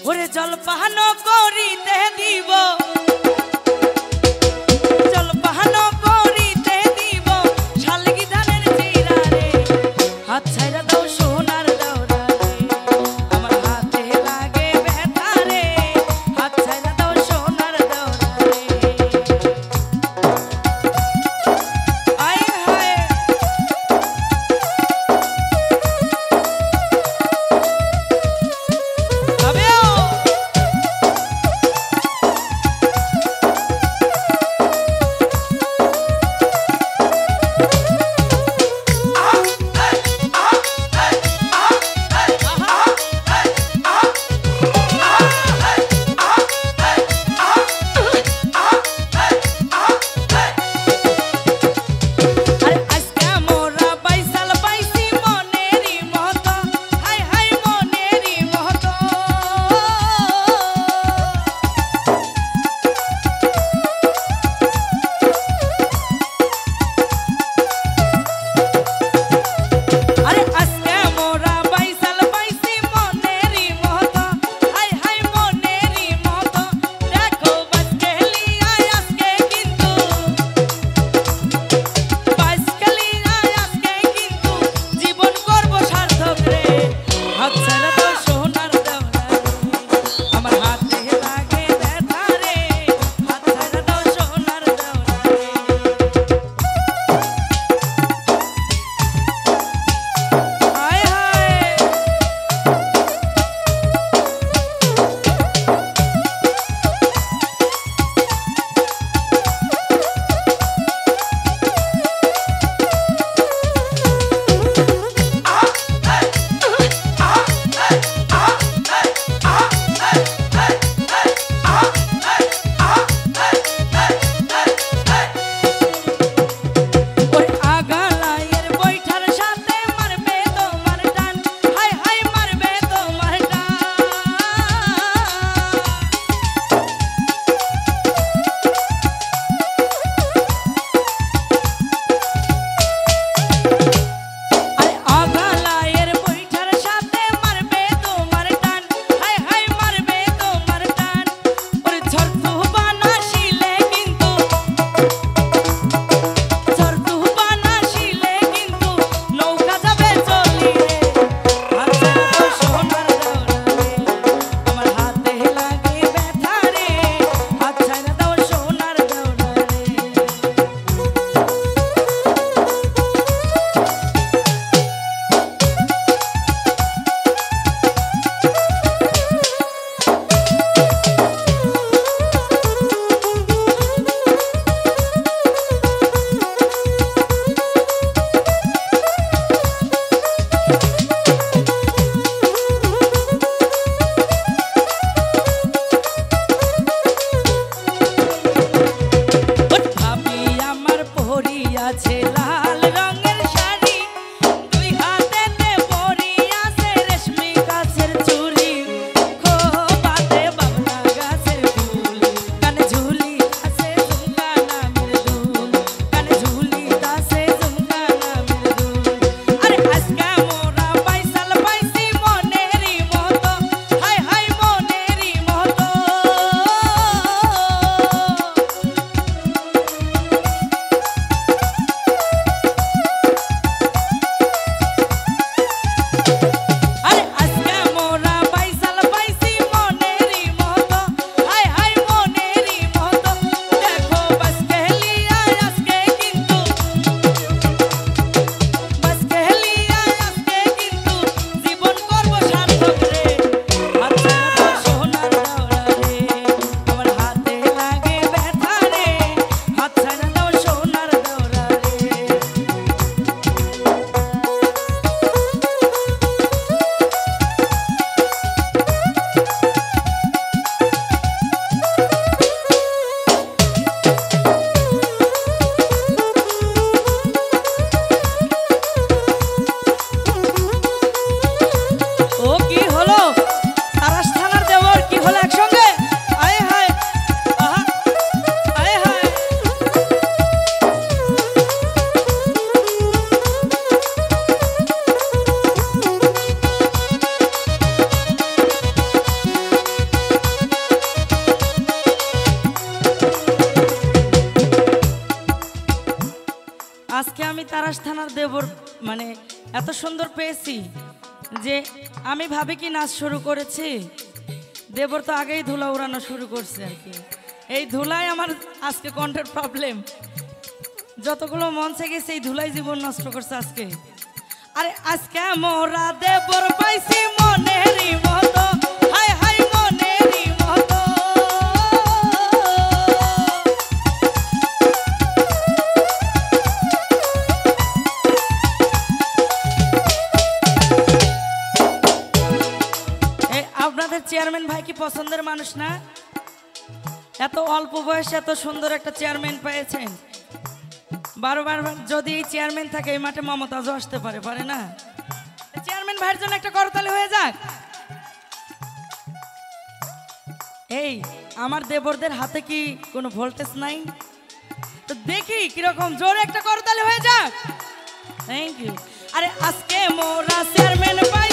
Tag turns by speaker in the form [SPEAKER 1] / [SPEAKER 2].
[SPEAKER 1] ওরে জলপান করিতে দিব জলপান করিতে দিব শালগি ধানের চিরা রে হাত ছাইরা দাও সোনার দাওরা রে আমার হাতে লাগে ব্যথা রে হাত ছাইরা দাও সোনার দাওরা রে আয় হায় তাস থানার দেবর মানে এত সুন্দর পেয়েছি যে আমি ভাবি কি নাচ শুরু করেছি, দেবর তো আগেই ধুলা উড়ানো শুরু করছে আর কি। এই ধুলাই আমার আজকে কণ্ঠের প্রবলেম, যতগুলো মঞ্চে গেছে এই ধুলাই জীবন নষ্ট করছে আজকে। আরে আজকে মোরা দেবর পাইছি মনেরই মতো, হাই হাই মনেরই মতো। আপনাদের চেয়ারম্যান ভাই কি পছন্দের মানুষ না? এত অল্প বয়সে এত সুন্দর একটা চেয়ারম্যান পেয়েছেন। বারবার যদি এই চেয়ারম্যান থাকে এই মাঠে মমতাজও আসতে পারে, পারে না? চেয়ারম্যান ভাইয়ের জন্য একটা করতালি হয়ে যাক। এই আমার দেবরদের হাতে কি কোনো ভোল্টেজ নাই? তো দেখি কিরকম জোরে একটা করতালি হয়ে যাক। Thank you. আরে আজকে মোরা চেয়ারম্যান পাই